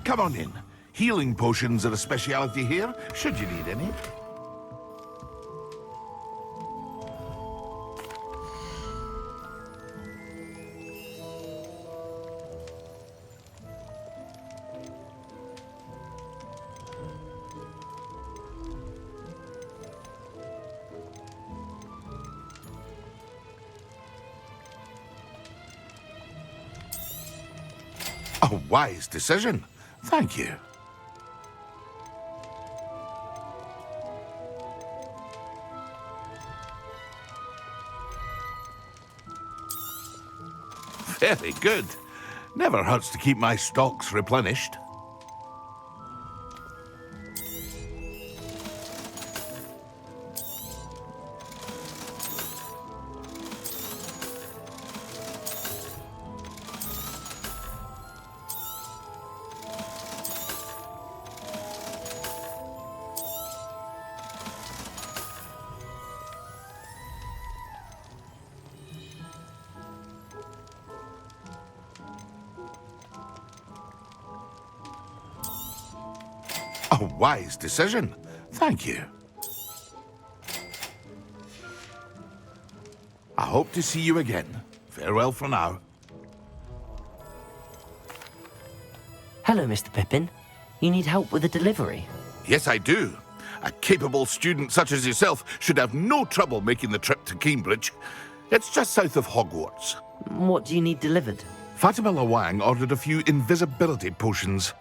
Come on in. Healing potions are a speciality here, should you need any. A wise decision. Thank you. Very good. Never hurts to keep my stocks replenished. A wise decision. Thank you. I hope to see you again. Farewell for now. Hello, Mr. Pippin. You need help with a delivery? Yes, I do. A capable student such as yourself should have no trouble making the trip to Cambridge. It's just south of Hogwarts. What do you need delivered? Fatima Lawang ordered a few invisibility potions.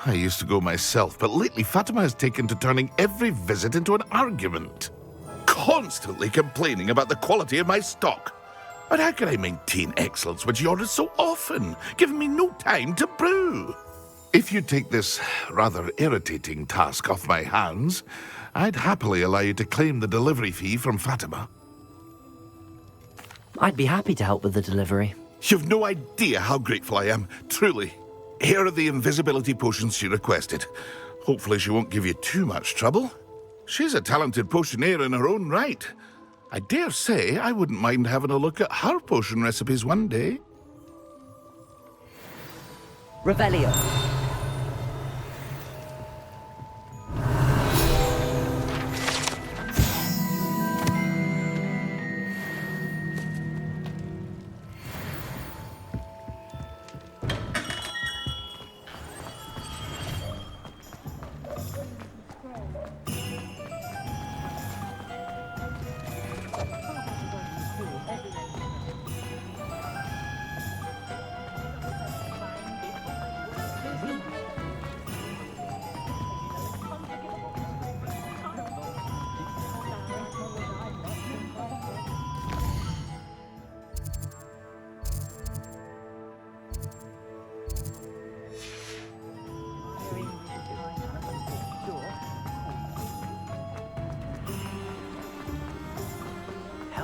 I used to go myself, but lately Fatima has taken to turning every visit into an argument. Constantly complaining about the quality of my stock. But how can I maintain excellence when she orders so often, giving me no time to brew? If you take this rather irritating task off my hands, I'd happily allow you to claim the delivery fee from Fatima. I'd be happy to help with the delivery. You've no idea how grateful I am, truly. Here are the invisibility potions she requested. Hopefully she won't give you too much trouble. She's a talented potioneer in her own right. I dare say I wouldn't mind having a look at her potion recipes one day. Revelio.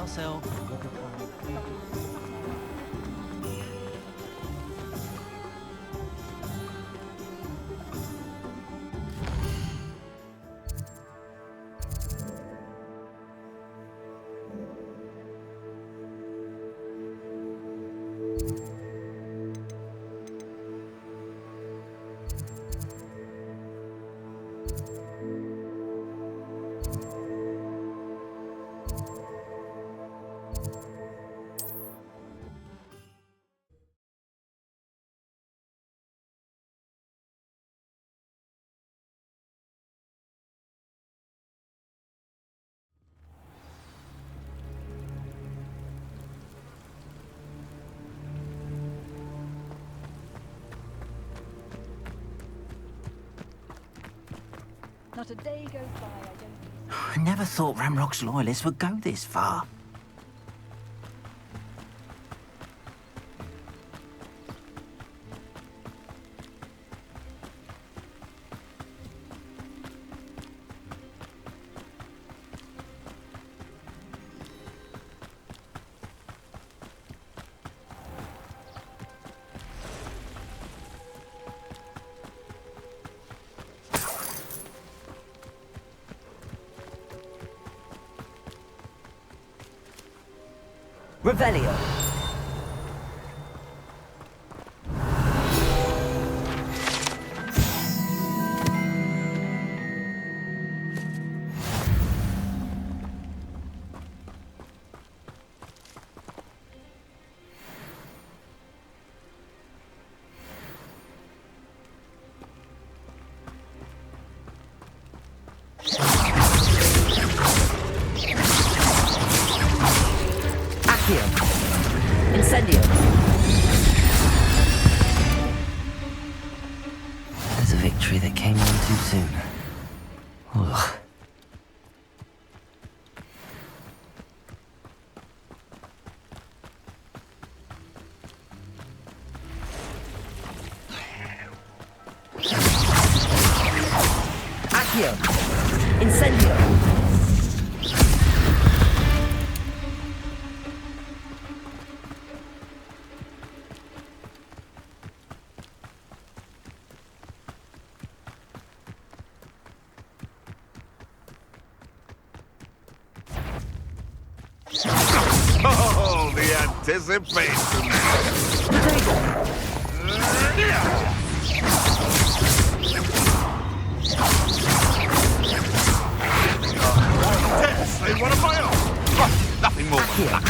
Cell. Not a day goes by I don't... I never thought Ramrock's loyalists would go this far. Revelio. Incendio. There's a victory that came on too soon. Ugh. Accio. Incendio. Oh, the anticipation! Seriously, one of my own! Right, nothing more than that.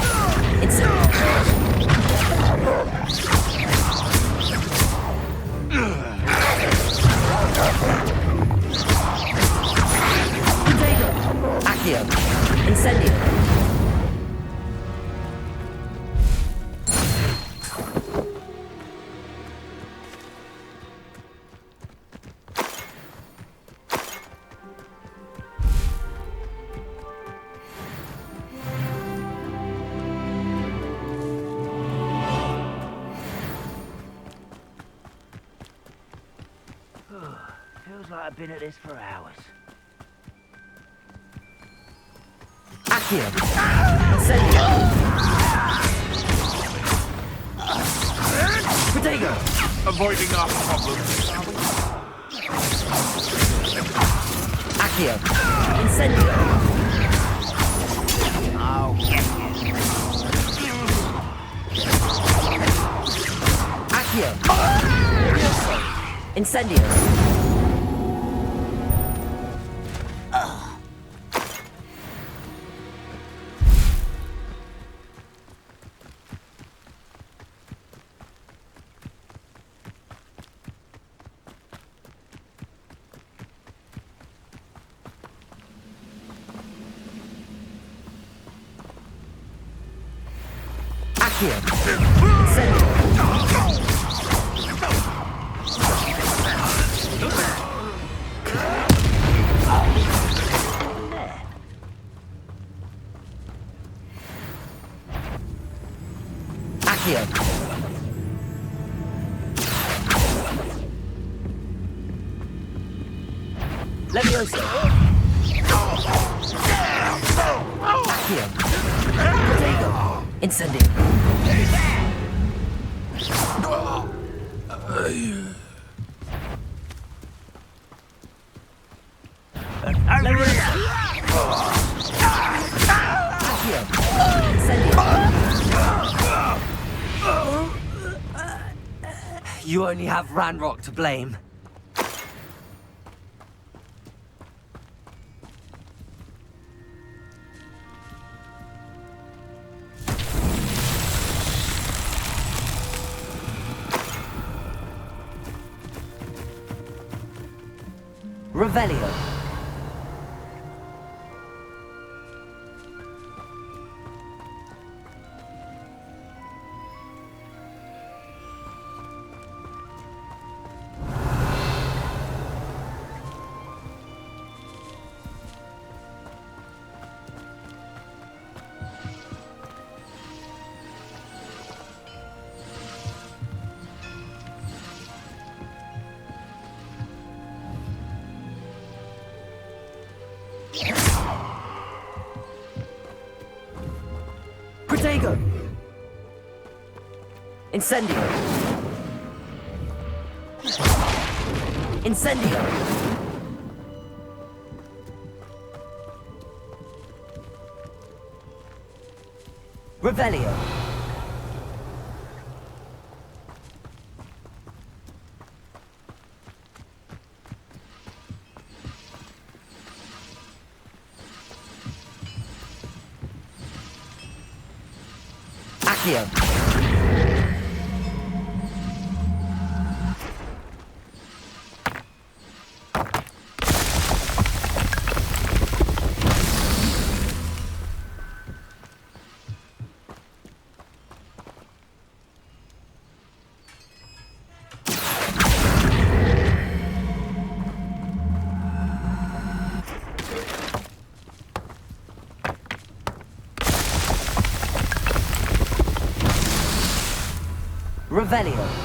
Accio. Incendio. Feels like I've been at this for hours. Accio. Incendio. Protego. Avoiding our problems. Accio. Incendio. Oh, Accio. Incendio. Accio. Incendio. Accio. Levioso. Accio. Protego. Incendio. You only have Ranrock to blame. Revelio. Stego! Incendio! Incendio! Revelio! Accio! Revelio.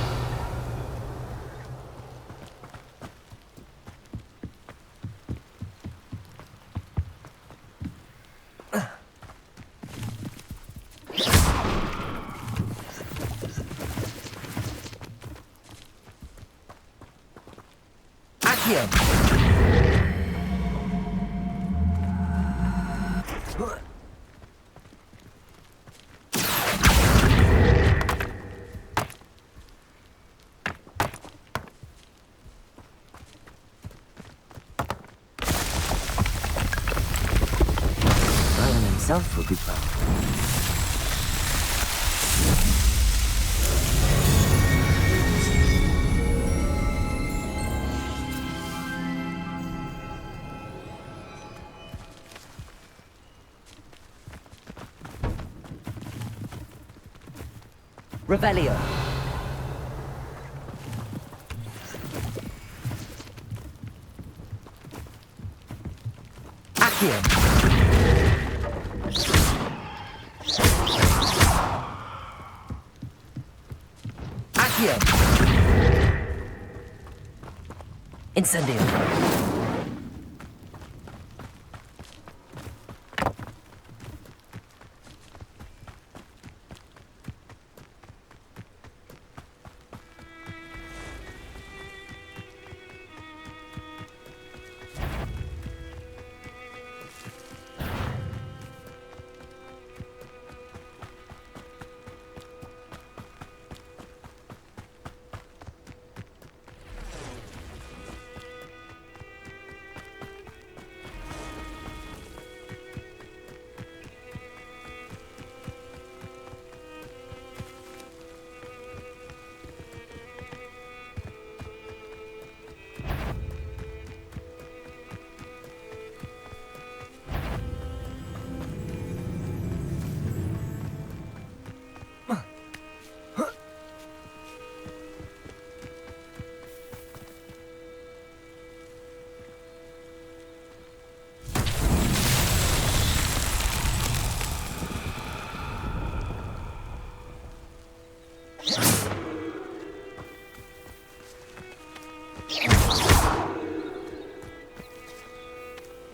Accio. Himself would be proud. Revelio. Accio. Accio. Incendio.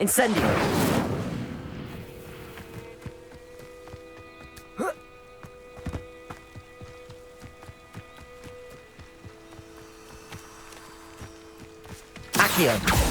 Incendio. Accio.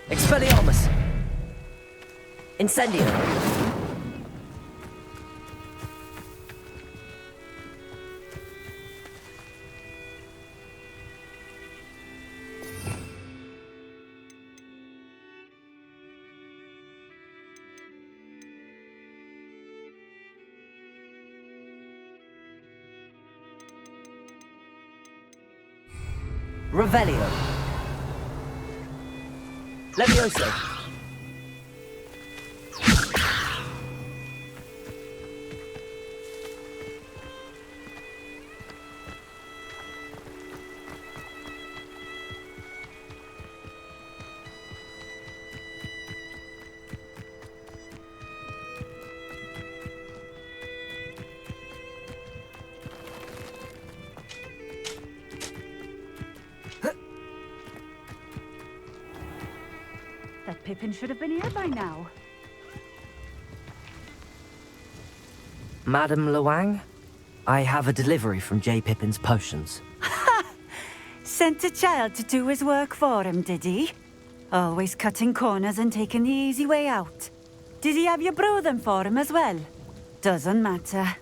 Expelliarmus! Incendio! Revelio! Levioso! That Pippin should have been here by now. Madam Luang, I have a delivery from J. Pippin's Potions. Sent a child to do his work for him, did he? Always cutting corners and taking the easy way out. Did he have you brew them for him as well? Doesn't matter.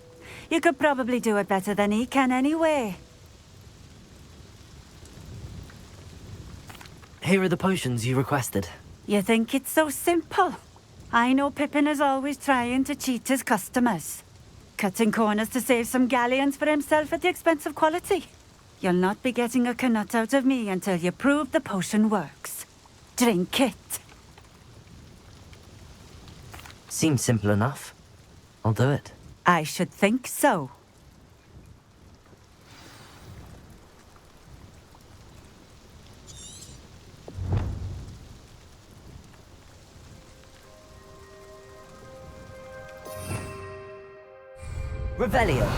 You could probably do it better than he can anyway. Here are the potions you requested. You think it's so simple? I know Pippin is always trying to cheat his customers. Cutting corners to save some galleons for himself at the expense of quality. You'll not be getting a canut out of me until you prove the potion works. Drink it. Seems simple enough. I'll do it. I should think so. Revelio.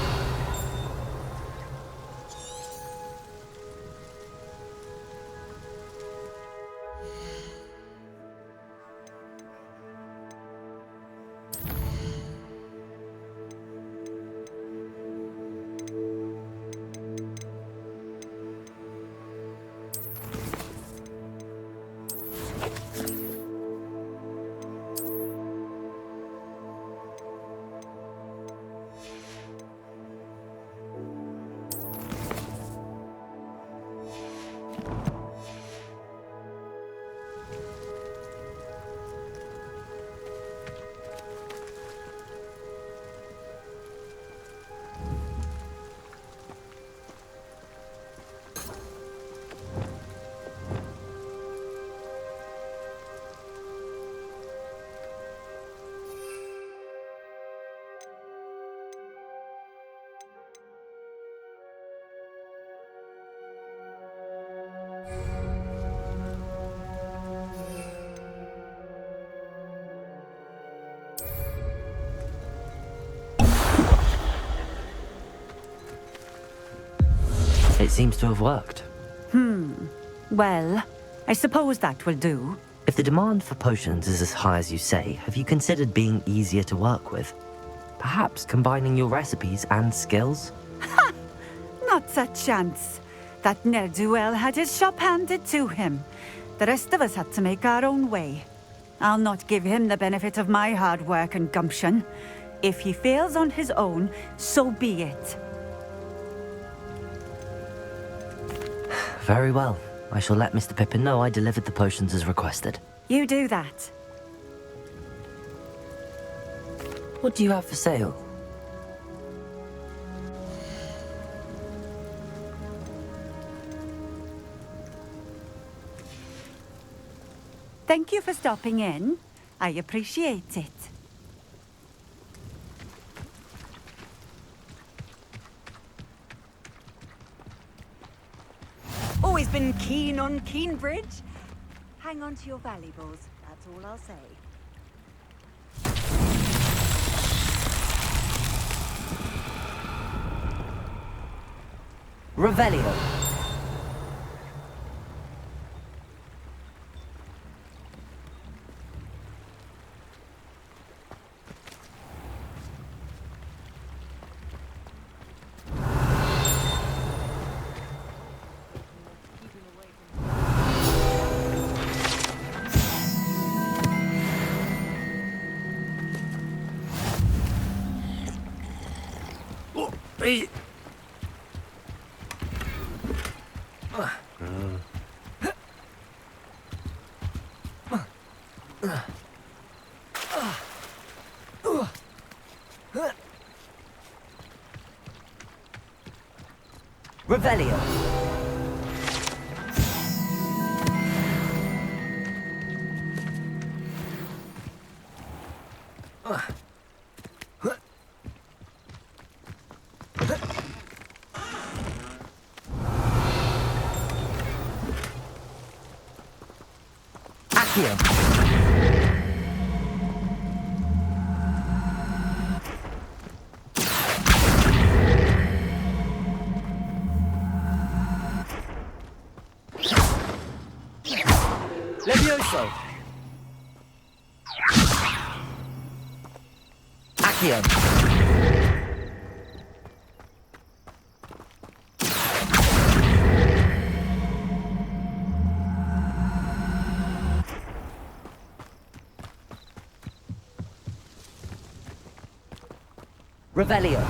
It seems to have worked. Well, I suppose that will do. If the demand for potions is as high as you say, have you considered being easier to work with? Perhaps combining your recipes and skills? Not a chance. That ne'er-do-well had his shop handed to him. The rest of us had to make our own way. I'll not give him the benefit of my hard work and gumption. If he fails on his own, so be it. Very well. I shall let Mr. Pippin know I delivered the potions as requested. You do that. What do you have for sale? Thank you for stopping in. I appreciate it. Always been keen on Keenbridge. Hang on to your valuables, that's all I'll say. Revelio. Revelio. Accio. Levioso. Accio. Revelio.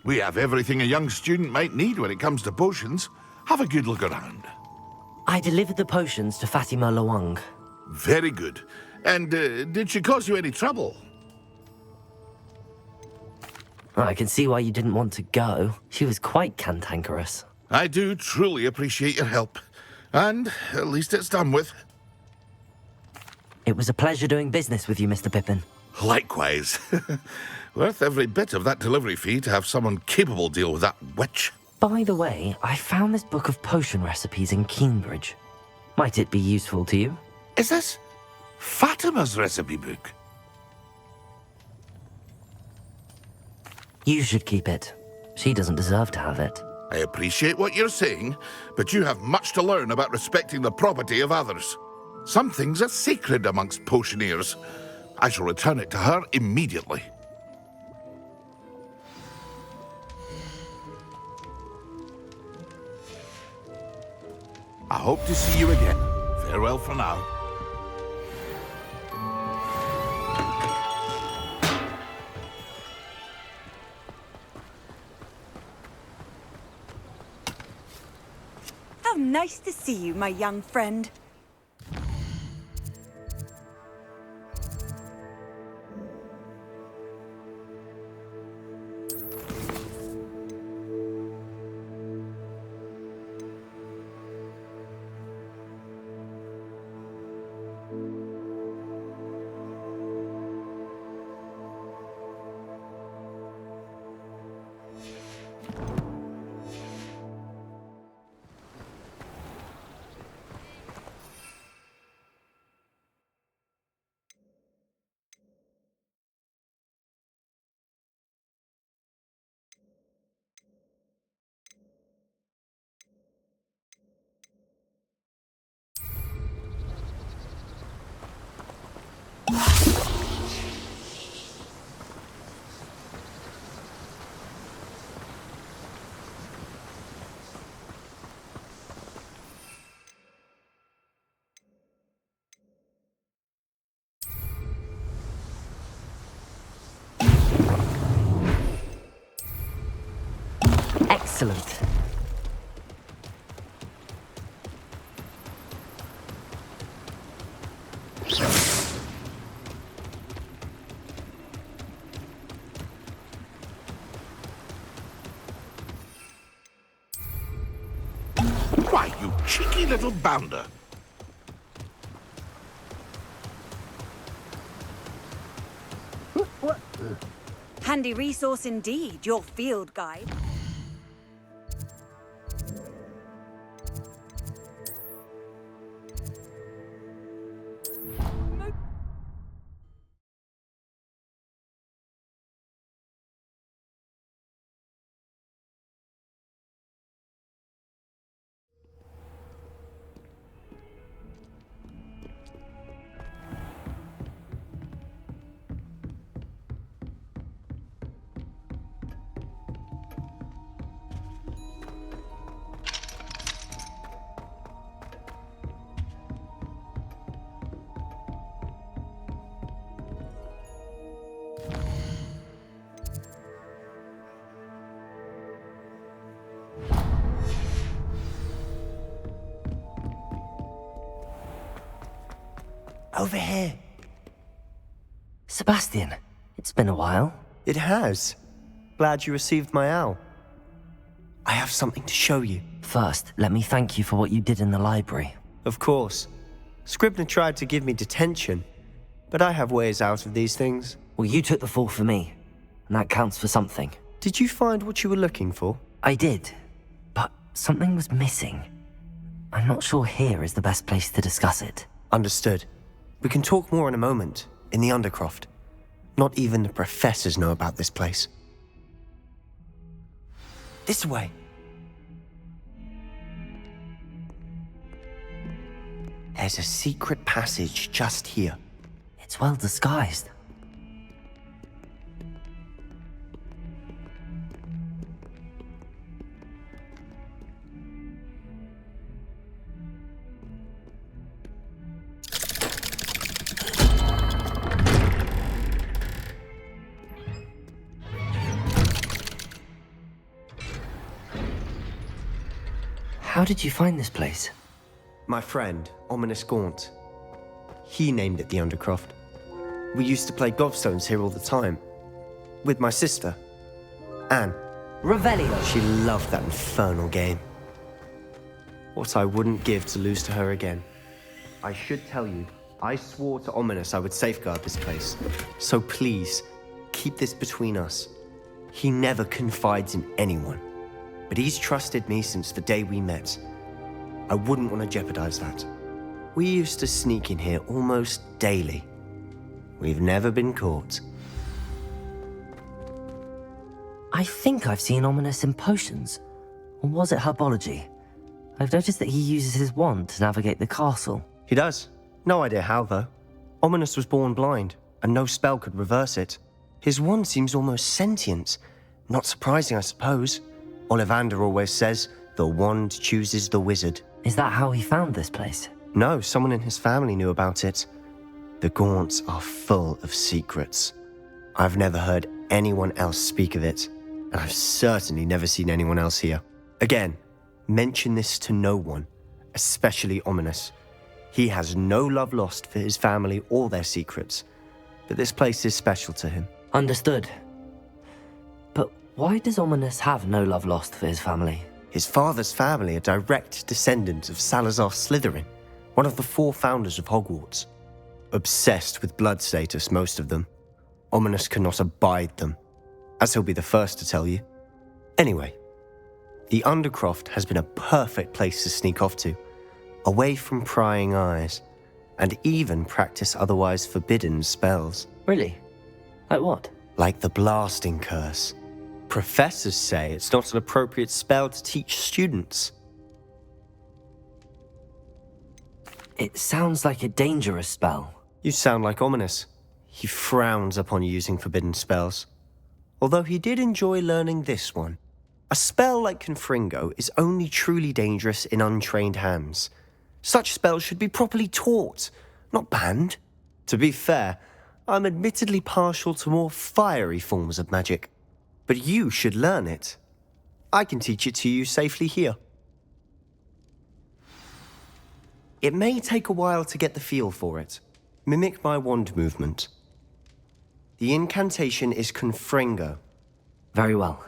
We have everything a young student might need when it comes to potions. Have a good look around. I delivered the potions to Fatima Lawang. Very good. And did she cause you any trouble? I can see why you didn't want to go. She was quite cantankerous. I do truly appreciate your help. And at least it's done with. It was a pleasure doing business with you, Mr. Pippin. Likewise. Worth every bit of that delivery fee to have someone capable deal with that witch. By the way, I found this book of potion recipes in Cambridge. Might it be useful to you? Is this Fatima's recipe book? You should keep it. She doesn't deserve to have it. I appreciate what you're saying, but you have much to learn about respecting the property of others. Some things are sacred amongst potioneers. I shall return it to her immediately. I hope to see you again. Farewell for now. How nice to see you, my young friend. Excellent. Why, you cheeky little bounder. Handy resource indeed, your field guide. Over here. Sebastian, it's been a while. It has. Glad you received my owl. I have something to show you. First, let me thank you for what you did in the library. Of course. Scribner tried to give me detention, but I have ways out of these things. Well, you took the fall for me, and that counts for something. Did you find what you were looking for? I did, but something was missing. I'm not sure here is the best place to discuss it. Understood. We can talk more in a moment, in the Undercroft. Not even the professors know about this place. This way. There's a secret passage just here. It's well disguised. How did you find this place? My friend, Ominous Gaunt. He named it the Undercroft. We used to play gobstones here all the time. With my sister, Anne. Revelio. She loved that infernal game. What I wouldn't give to lose to her again. I should tell you, I swore to Ominous I would safeguard this place. So please, keep this between us. He never confides in anyone. But he's trusted me since the day we met. I wouldn't want to jeopardize that. We used to sneak in here almost daily. We've never been caught. I think I've seen Ominous in potions. Or was it herbology? I've noticed that he uses his wand to navigate the castle. He does. No idea how, though. Ominous was born blind, and no spell could reverse it. His wand seems almost sentient. Not surprising, I suppose. Ollivander always says, the wand chooses the wizard. Is that how he found this place? No, someone in his family knew about it. The Gaunts are full of secrets. I've never heard anyone else speak of it, and I've certainly never seen anyone else here. Again, mention this to no one, especially Ominous. He has no love lost for his family or their secrets, but this place is special to him. Understood. But why does Ominous have no love lost for his family? His father's family are direct descendants of Salazar Slytherin, one of the 4 founders of Hogwarts. Obsessed with blood status, most of them. Ominous cannot abide them, as he'll be the first to tell you. Anyway, the Undercroft has been a perfect place to sneak off to, away from prying eyes, and even practice otherwise forbidden spells. Really? Like what? Like the blasting curse. Professors say it's not an appropriate spell to teach students. It sounds like a dangerous spell. You sound like Ominous. He frowns upon using forbidden spells. Although he did enjoy learning this one. A spell like Confringo is only truly dangerous in untrained hands. Such spells should be properly taught, not banned. To be fair, I'm admittedly partial to more fiery forms of magic. But you should learn it. I can teach it to you safely here. It may take a while to get the feel for it. Mimic my wand movement. The incantation is Confringo. Very well.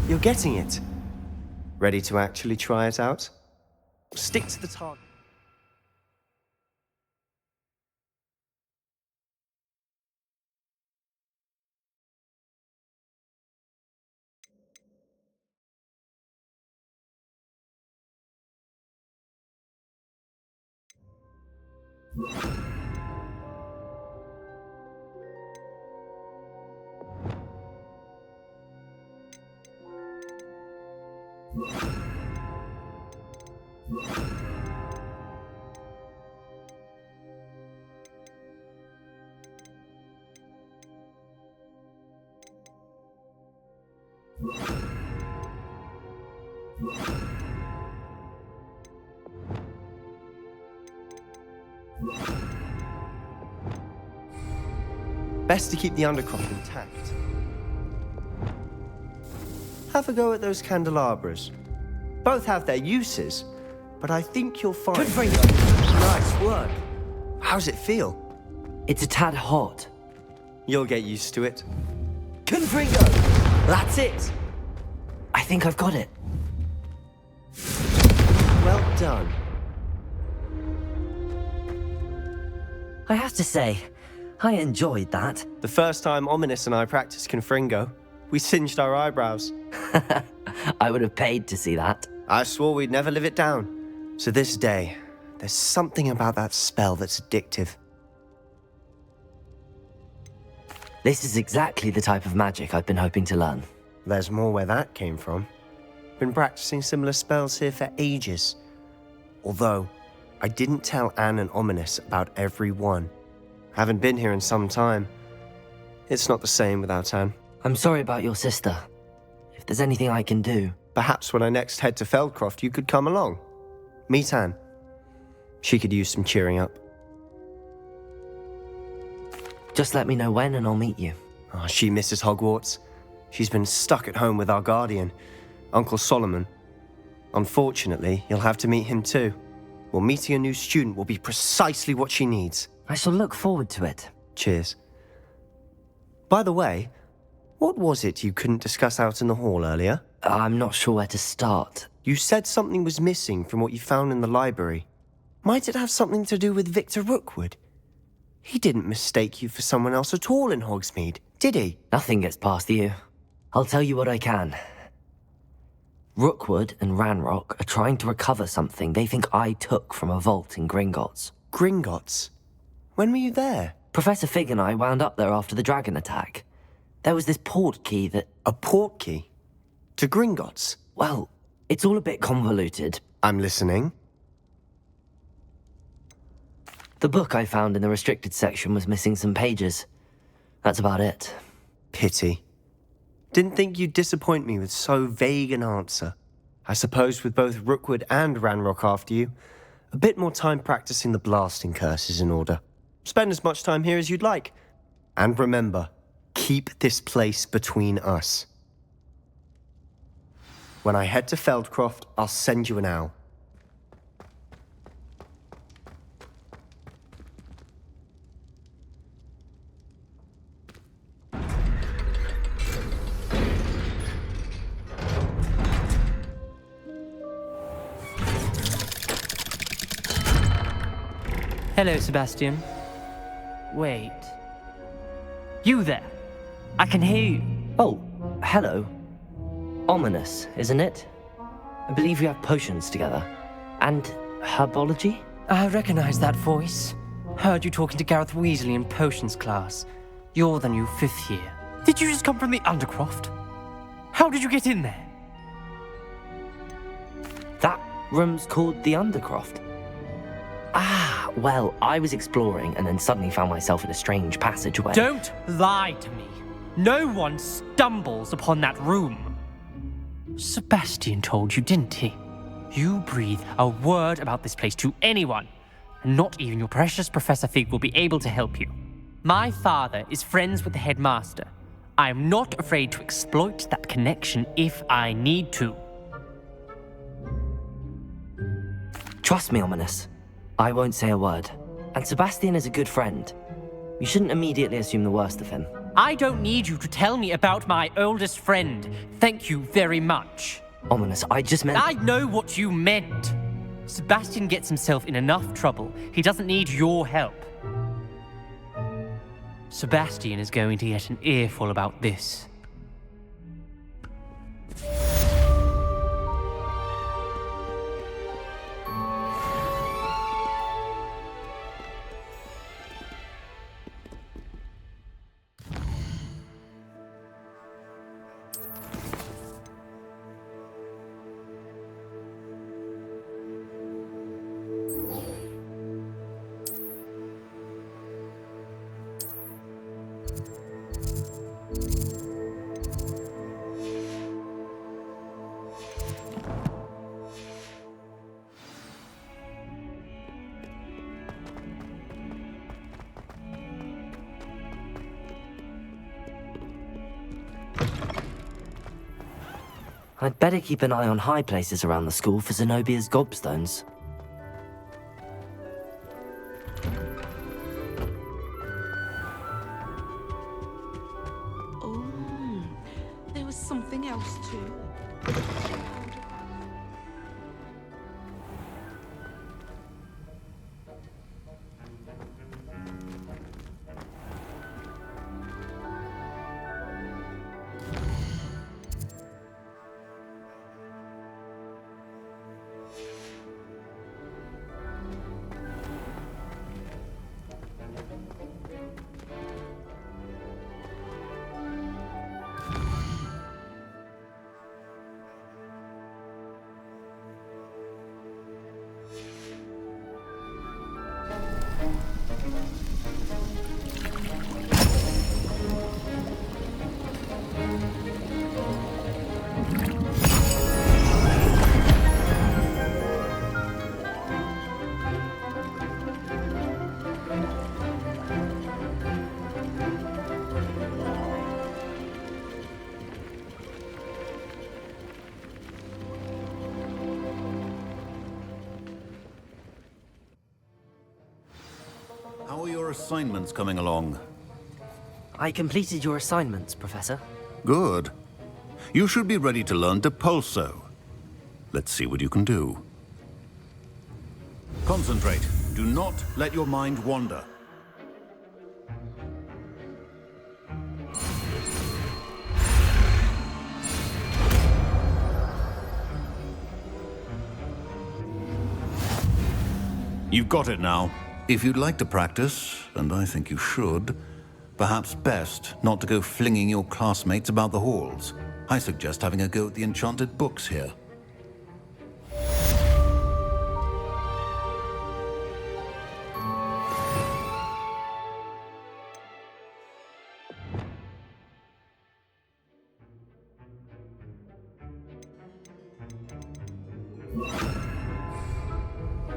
You're getting it. Ready to actually try it out? Stick to the target. Best to keep the undercroft intact. Have a go at those candelabras. Both have their uses, but I think you'll find... Nice work. How's it feel? It's a tad hot. You'll get used to it. Confringo! That's it! I think I've got it. Well done. I have to say, I enjoyed that. The first time Ominous and I practiced Confringo, we singed our eyebrows. I would have paid to see that. I swore we'd never live it down. So this day, there's something about that spell that's addictive. This is exactly the type of magic I've been hoping to learn. There's more where that came from. Been practicing similar spells here for ages. Although, I didn't tell Anne and Ominous about every one. Haven't been here in some time. It's not the same without Anne. I'm sorry about your sister. If there's anything I can do... Perhaps when I next head to Feldcroft, you could come along. Meet Anne. She could use some cheering up. Just let me know when and I'll meet you. Oh, she misses Hogwarts. She's been stuck at home with our guardian, Uncle Solomon. Unfortunately, you'll have to meet him too. Well, meeting a new student will be precisely what she needs. I shall look forward to it. Cheers. By the way, what was it you couldn't discuss out in the hall earlier? I'm not sure where to start. You said something was missing from what you found in the library. Might it have something to do with Victor Rookwood? He didn't mistake you for someone else at all in Hogsmeade, did he? Nothing gets past you. I'll tell you what I can. Rookwood and Ranrock are trying to recover something they think I took from a vault in Gringotts. Gringotts? When were you there? Professor Fig and I wound up there after the dragon attack. There was this port key that... A port key? To Gringotts? Well, it's all a bit convoluted. I'm listening. The book I found in the restricted section was missing some pages. That's about it. Pity. Didn't think you'd disappoint me with so vague an answer. I suppose with both Rookwood and Ranrock after you, a bit more time practicing the blasting curse is in order. Spend as much time here as you'd like. And remember, keep this place between us. When I head to Feldcroft, I'll send you an owl. Hello, Sebastian. Wait. You there? I can hear you. Oh, hello. Ominous, isn't it? I believe we have potions together. And herbology? I recognize that voice. Heard you talking to Gareth Weasley in potions class. You're the new 5th year. Did you just come from the Undercroft? How did you get in there? That room's called the Undercroft. Ah, well, I was exploring and then suddenly found myself in a strange passageway. Don't lie to me. No one stumbles upon that room. Sebastian told you, didn't he? You breathe a word about this place to anyone, and not even your precious Professor Fig will be able to help you. My father is friends with the headmaster. I am not afraid to exploit that connection if I need to. Trust me, Ominous. I won't say a word. And Sebastian is a good friend. You shouldn't immediately assume the worst of him. I don't need you to tell me about my oldest friend. Thank you very much. Ominous, I just meant... I know what you meant. Sebastian gets himself in enough trouble. He doesn't need your help. Sebastian is going to get an earful about this. I'd better keep an eye on high places around the school for Zenobia's gobstones. Oh, there was something else too. How are your assignments coming along? I completed your assignments, Professor. Good. You should be ready to learn Depulso. Let's see what you can do. Concentrate. Do not let your mind wander. You've got it now. If you'd like to practice, and I think you should, perhaps best not to go flinging your classmates about the halls. I suggest having a go at the enchanted books here.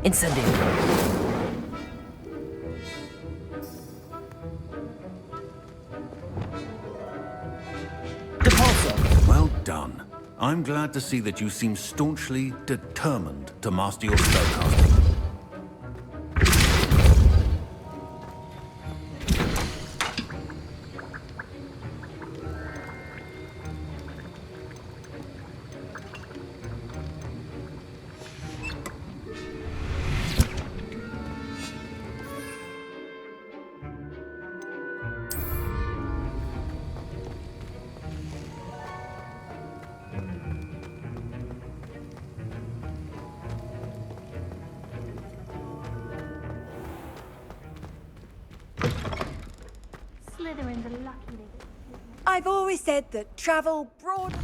Incendio. Well done. I'm glad to see that you seem staunchly determined to master your spellcasting. Slytherin's a lucky little. I've always said that travel broad...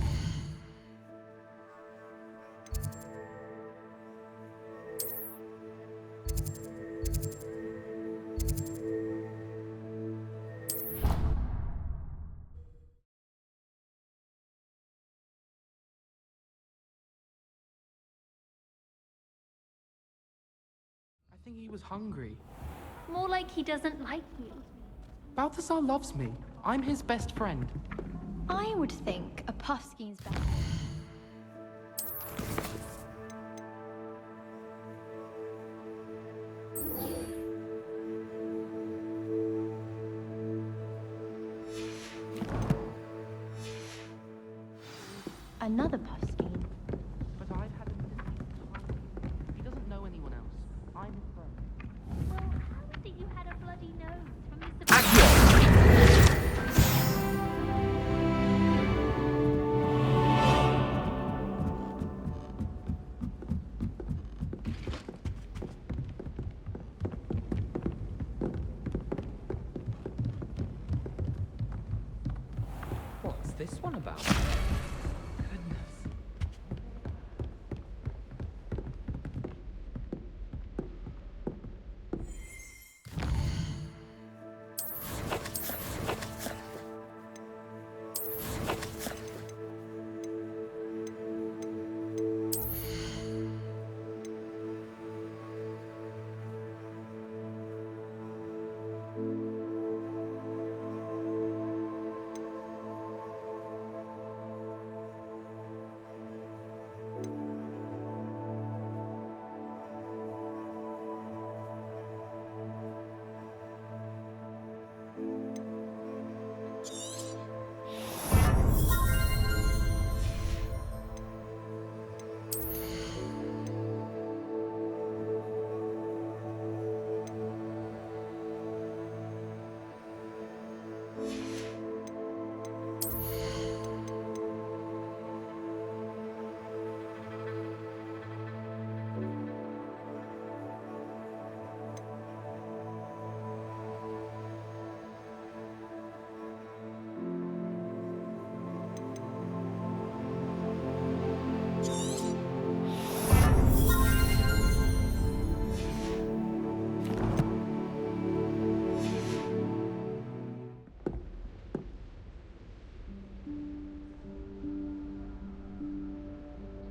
I think he was hungry. More like he doesn't like you. Balthazar loves me. I'm his best friend. I would think a Puffskein's better. Another Puffskein. But I've had him since he was 20. He doesn't know anyone else. I'm his friend. Well, how is it you had a bloody nose from this... What's this one about? Goodness.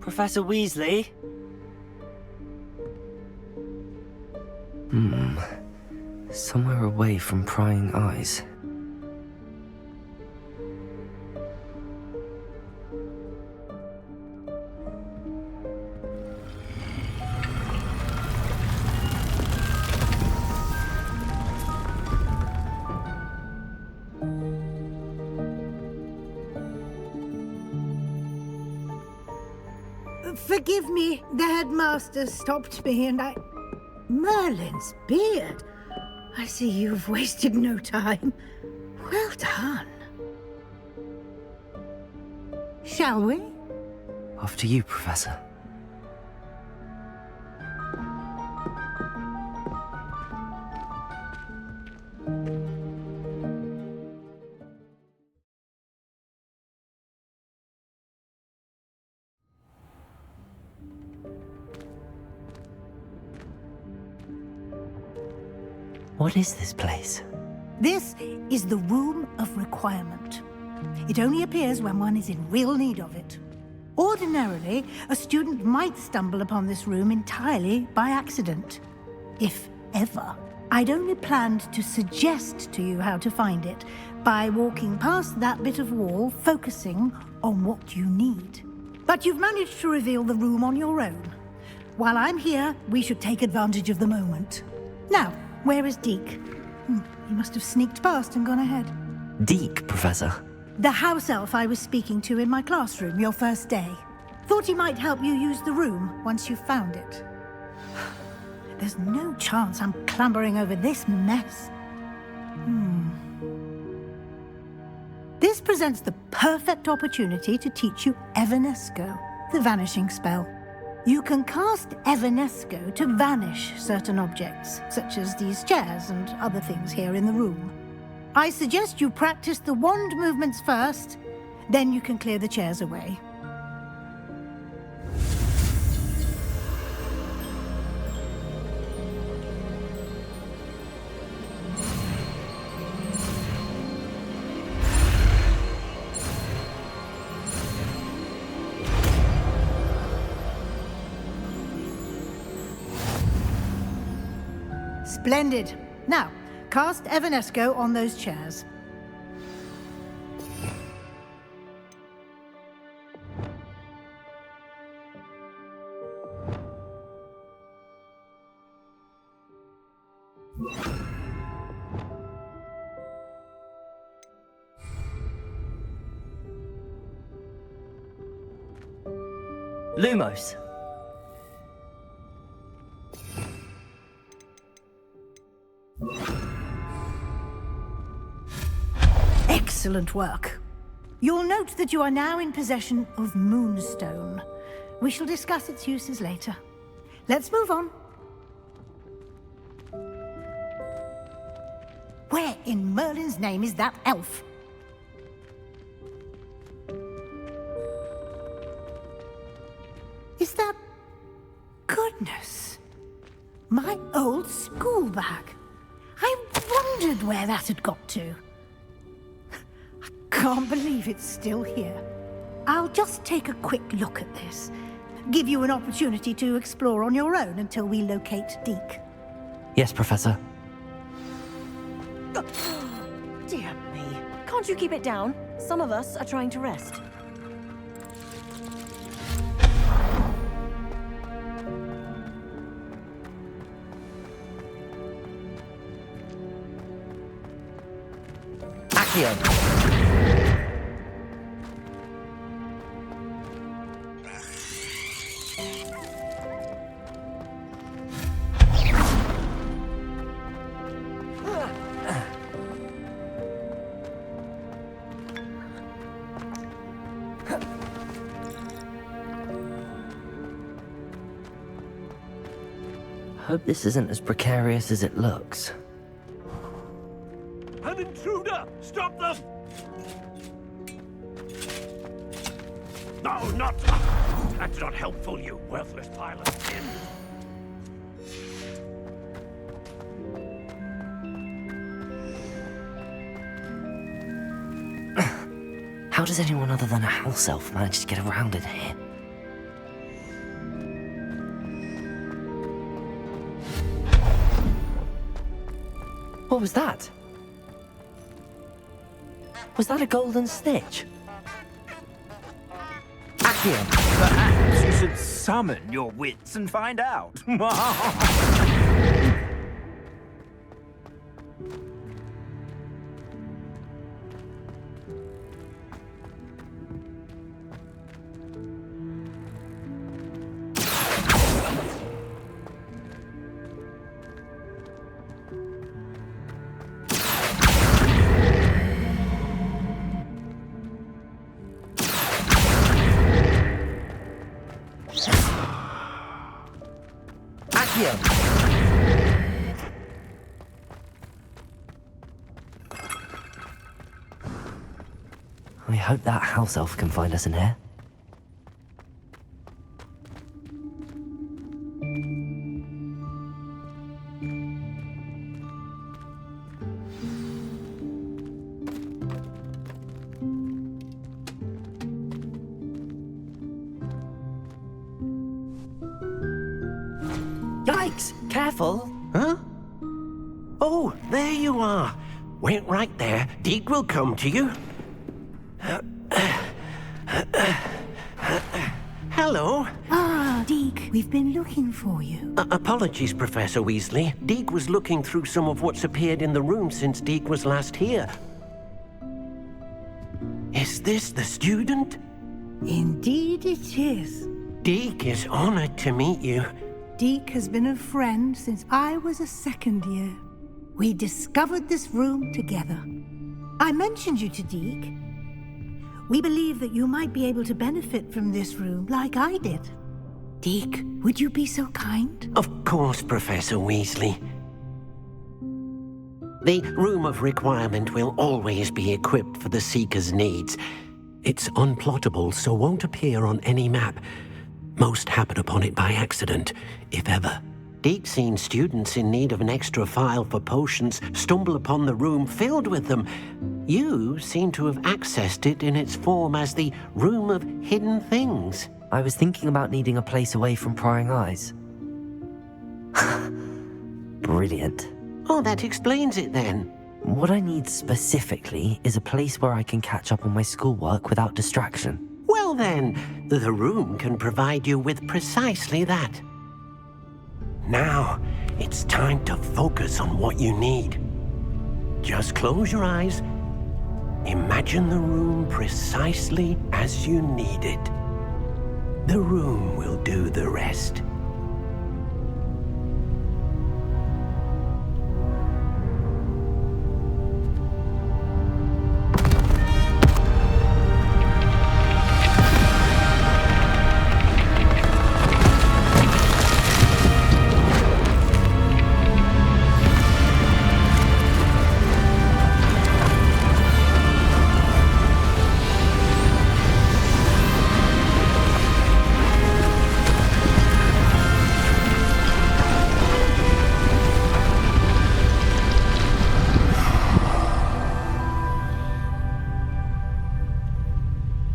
Professor Weasley? Somewhere away from prying eyes. Forgive me, the headmaster stopped me and I... Merlin's beard. I see you've wasted no time. Well done. Shall we? After you, Professor. What is this place? This is the Room of Requirement. It only appears when one is in real need of it. Ordinarily, a student might stumble upon this room entirely by accident. If ever. I'd only planned to suggest to you how to find it by walking past that bit of wall, focusing on what you need. But you've managed to reveal the room on your own. While I'm here, we should take advantage of the moment. Now, where is Deke? He must have sneaked past and gone ahead. Deke, Professor? The house elf I was speaking to in my classroom your first day. Thought he might help you use the room once you found it. There's no chance I'm clambering over this mess. This presents the perfect opportunity to teach you Evanesco, the vanishing spell. You can cast Evanesco to vanish certain objects, such as these chairs and other things here in the room. I suggest you practice the wand movements first, then you can clear the chairs away. Splendid. Now, cast Evanesco on those chairs. Lumos. Excellent work. You'll note that you are now in possession of Moonstone. We shall discuss its uses later. Let's move on. Where in Merlin's name is that elf? Is that... Goodness. My old school bag. I wondered where that had got to. Can't believe it's still here. I'll just take a quick look at this. Give you an opportunity to explore on your own until we locate Deke. Yes, Professor. Dear me. Can't you keep it down? Some of us are trying to rest. Accio. Hope this isn't as precarious as it looks. An intruder! Stop them! No, not... That's not helpful, you worthless pile of tin. How does anyone other than a house elf manage to get around in here? What was that? Was that a golden snitch? Accio, perhaps you should summon your wits and find out. I hope that house elf can find us in here. Yikes! Careful! Huh? Oh, there you are. Wait right there. Deke will come to you. Hello. Ah, Deke, we've been looking for you. Apologies, Professor Weasley. Deke was looking through some of what's appeared in the room since Deke was last here. Is this the student? Indeed it is. Deke is honored to meet you. Deke has been a friend since I was a second year. We discovered this room together. I mentioned you to Deke. We believe that you might be able to benefit from this room like I did. Deke, would you be so kind? Of course, Professor Weasley. The Room of Requirement will always be equipped for the Seeker's needs. It's unplottable, so won't appear on any map. Most happen upon it by accident, if ever. Deke's seen students in need of an extra file for potions stumble upon the room filled with them. You seem to have accessed it in its form as the Room of Hidden Things. I was thinking about needing a place away from prying eyes. Brilliant. Oh, that explains it then. What I need specifically is a place where I can catch up on my schoolwork without distraction. Well then, the room can provide you with precisely that. Now, it's time to focus on what you need. Just close your eyes. Imagine the room precisely as you need it. The room will do the rest.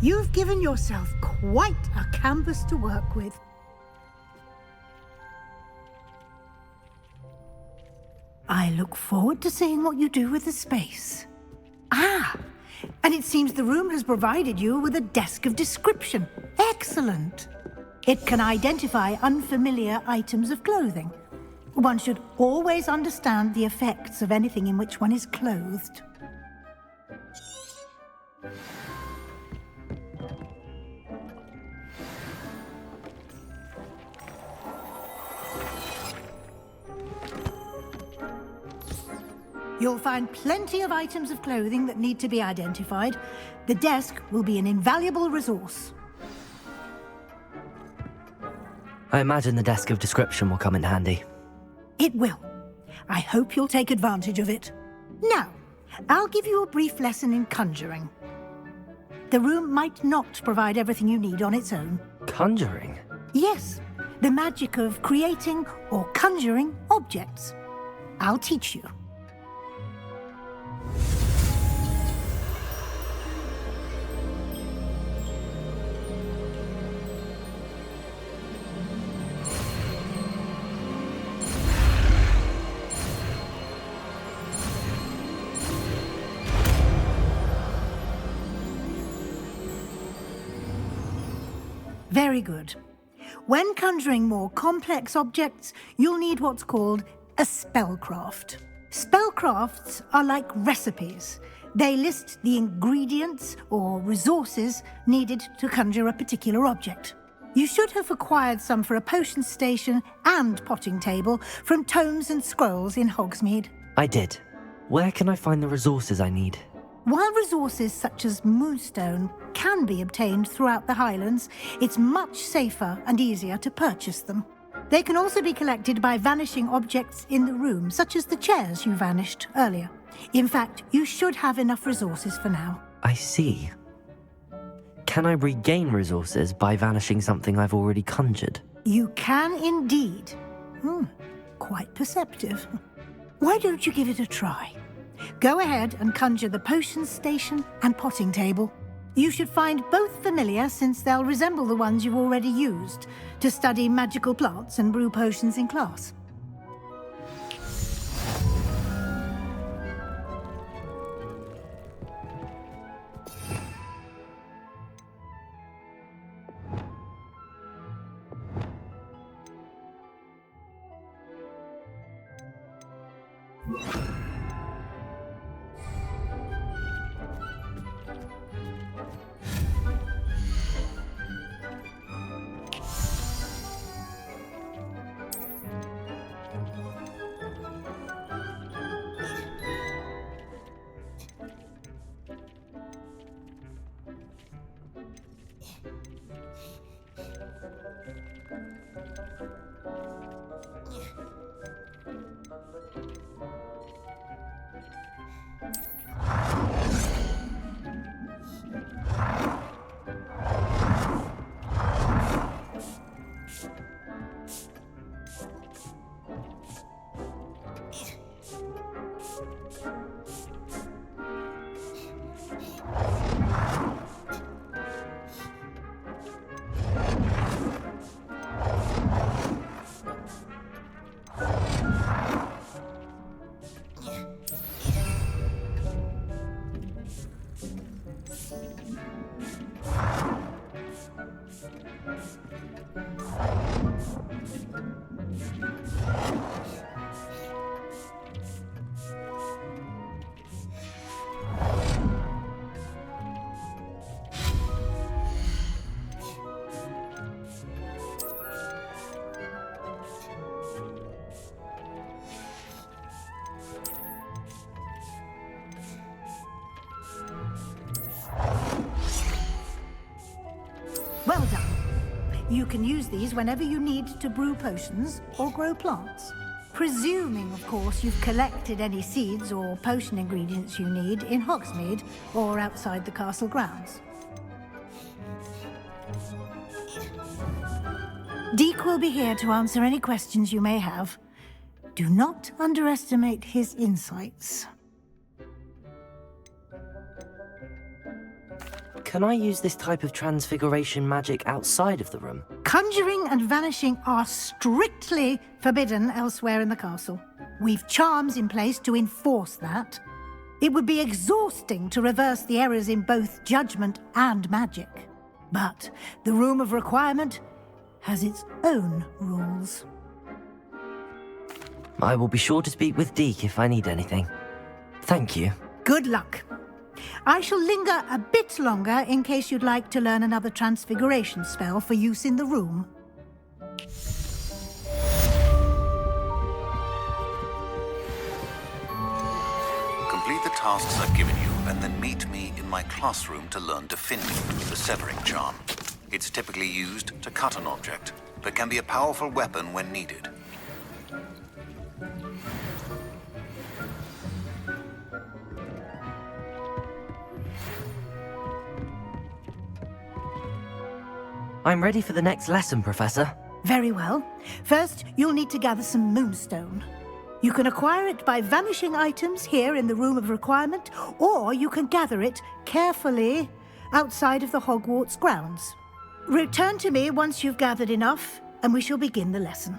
You've given yourself quite a canvas to work with. I look forward to seeing what you do with the space. Ah, and it seems the room has provided you with a desk of description. Excellent. It can identify unfamiliar items of clothing. One should always understand the effects of anything in which one is clothed. You'll find plenty of items of clothing that need to be identified. The desk will be an invaluable resource. I imagine the desk of description will come in handy. It will. I hope you'll take advantage of it. Now, I'll give you a brief lesson in conjuring. The room might not provide everything you need on its own. Conjuring? Yes, the magic of creating or conjuring objects. I'll teach you. Very good. When conjuring more complex objects, you'll need what's called a spellcraft. Spellcrafts are like recipes. They list the ingredients or resources needed to conjure a particular object. You should have acquired some for a potion station and potting table from tomes and scrolls in Hogsmeade. I did. Where can I find the resources I need? While resources such as moonstone can be obtained throughout the Highlands, it's much safer and easier to purchase them. They can also be collected by vanishing objects in the room, such as the chairs you vanished earlier. In fact, you should have enough resources for now. I see. Can I regain resources by vanishing something I've already conjured? You can indeed. Quite perceptive. Why don't you give it a try? Go ahead and conjure the potion station and potting table. You should find both familiar, since they'll resemble the ones you've already used to study magical plants and brew potions in class. Well done. You can use these whenever you need to brew potions or grow plants. Presuming, of course, you've collected any seeds or potion ingredients you need in Hogsmeade or outside the castle grounds. Deke will be here to answer any questions you may have. Do not underestimate his insights. Can I use this type of transfiguration magic outside of the room? Conjuring and vanishing are strictly forbidden elsewhere in the castle. We've charms in place to enforce that. It would be exhausting to reverse the errors in both judgment and magic. But the Room of Requirement has its own rules. I will be sure to speak with Deke if I need anything. Thank you. Good luck. I shall linger a bit longer in case you'd like to learn another transfiguration spell for use in the room. Complete the tasks I've given you, and then meet me in my classroom to learn Definitive, the Severing Charm. It's typically used to cut an object, but can be a powerful weapon when needed. I'm ready for the next lesson, Professor. Very well. First, you'll need to gather some moonstone. You can acquire it by vanishing items here in the Room of Requirement, or you can gather it carefully outside of the Hogwarts grounds. Return to me once you've gathered enough, and we shall begin the lesson.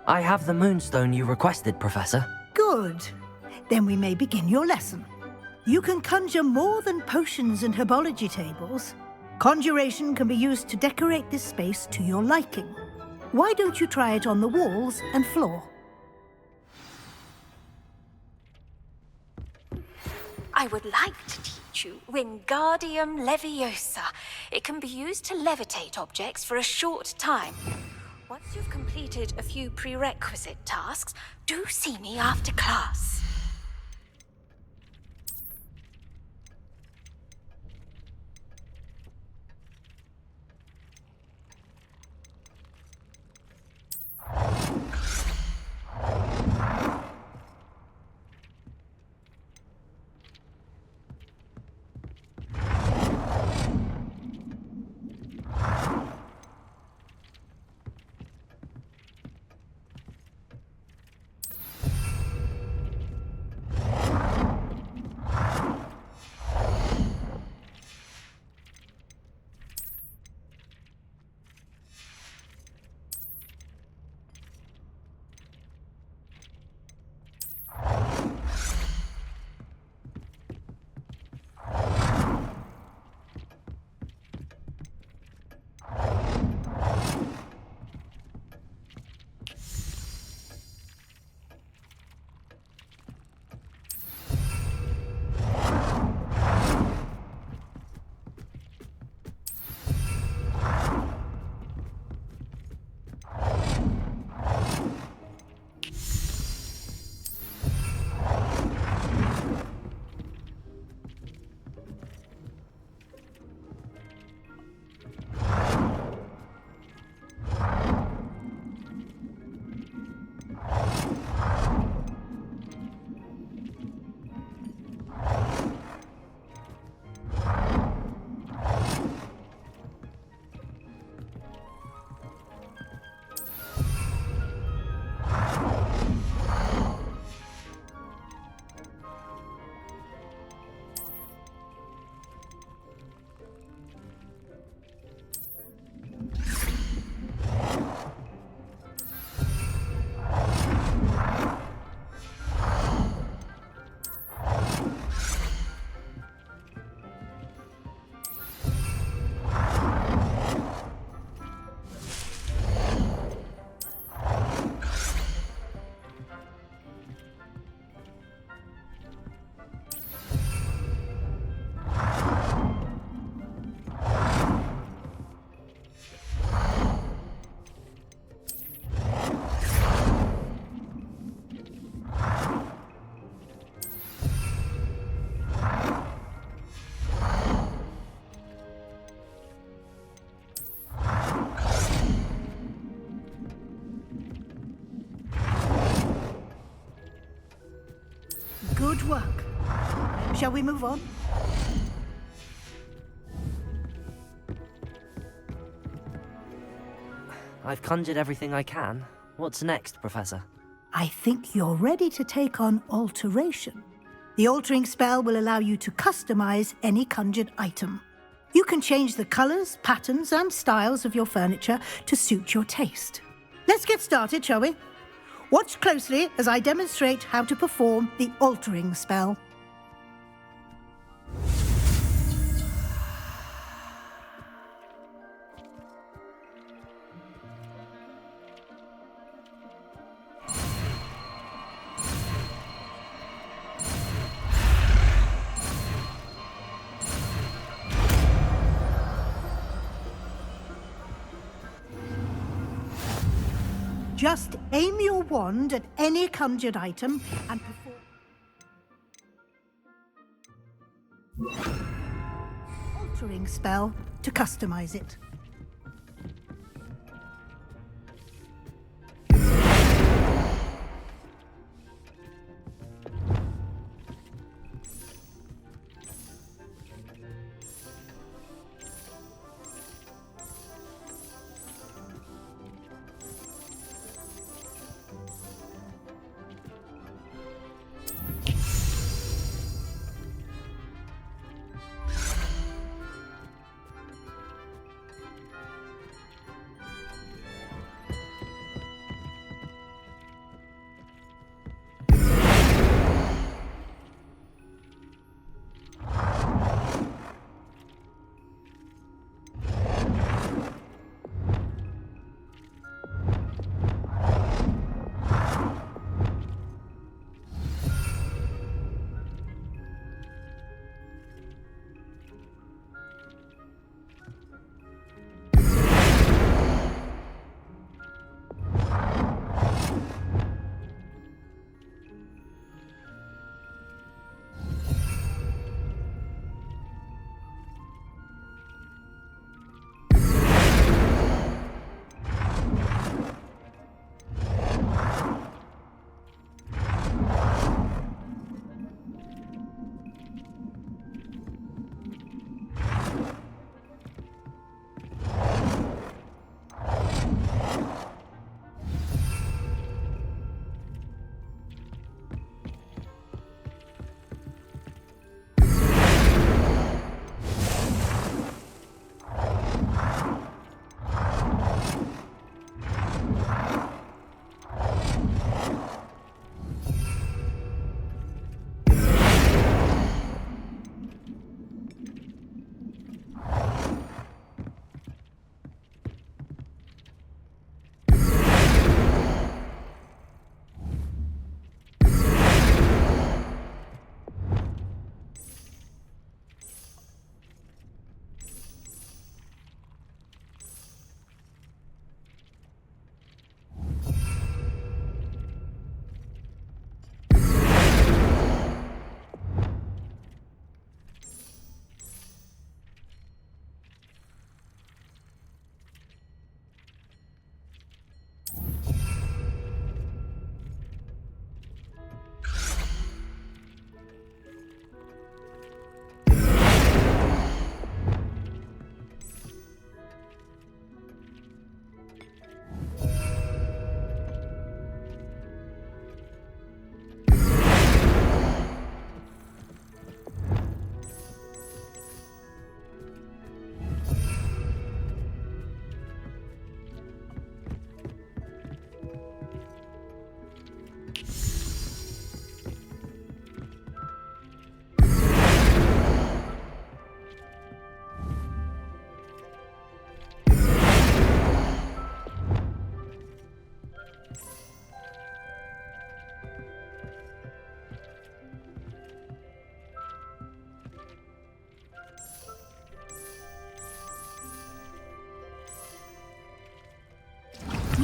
I have the moonstone you requested, Professor. Good. Then we may begin your lesson. You can conjure more than potions and herbology tables. Conjuration can be used to decorate this space to your liking. Why don't you try it on the walls and floor? I would like to teach you Wingardium Leviosa. It can be used to levitate objects for a short time. Once you've completed a few prerequisite tasks, do see me after class. Good work. Shall we move on? I've conjured everything I can. What's next, Professor? I think you're ready to take on alteration. The altering spell will allow you to customize any conjured item. You can change the colors, patterns, and styles of your furniture to suit your taste. Let's get started, shall we? Watch closely as I demonstrate how to perform the altering spell. Just aim your wand at any conjured item and perform altering spell to customize it.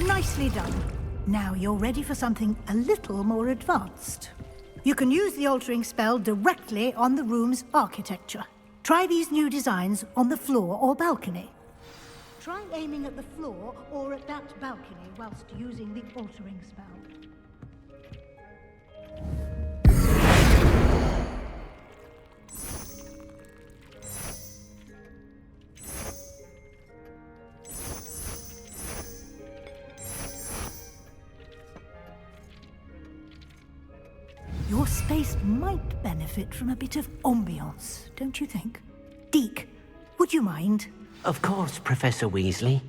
Nicely done. Now you're ready for something a little more advanced. You can use the altering spell directly on the room's architecture. Try these new designs on the floor or balcony. Try aiming at the floor or at that balcony whilst using the altering spell. Your space might benefit from a bit of ambiance, don't you think? Deke, would you mind? Of course, Professor Weasley.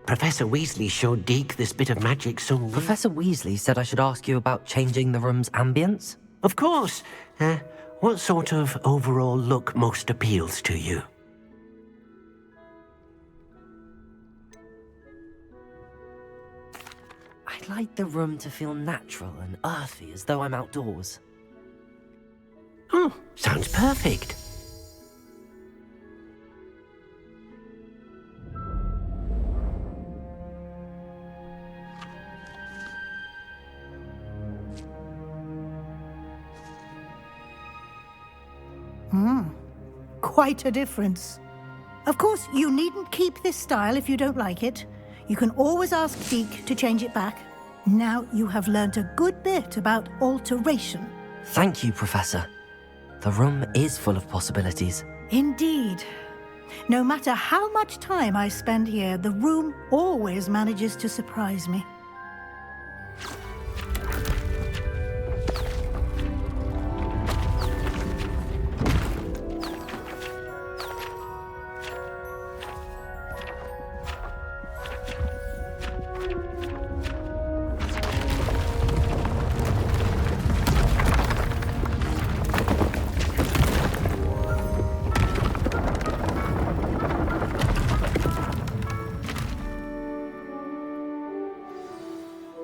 Professor Weasley showed Deke this bit of magic so... Professor Weasley said I should ask you about changing the room's ambience? Of course. What sort of overall look most appeals to you? I'd like the room to feel natural and earthy, as though I'm outdoors. Oh, sounds perfect. Quite a difference. Of course, you needn't keep this style if you don't like it. You can always ask Deke to change it back. Now you have learnt a good bit about alteration. Thank you, Professor. The room is full of possibilities. Indeed. No matter how much time I spend here, the room always manages to surprise me.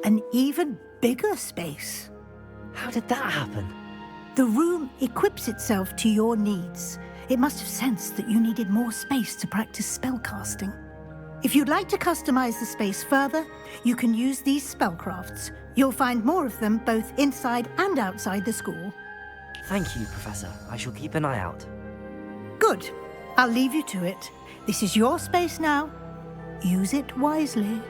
An even bigger space. How did that happen? The room equips itself to your needs. It must have sensed that you needed more space to practice spellcasting. If you'd like to customize the space further, you can use these spellcrafts. You'll find more of them both inside and outside the school. Thank you, Professor. I shall keep an eye out. Good. I'll leave you to it. This is your space now. Use it wisely.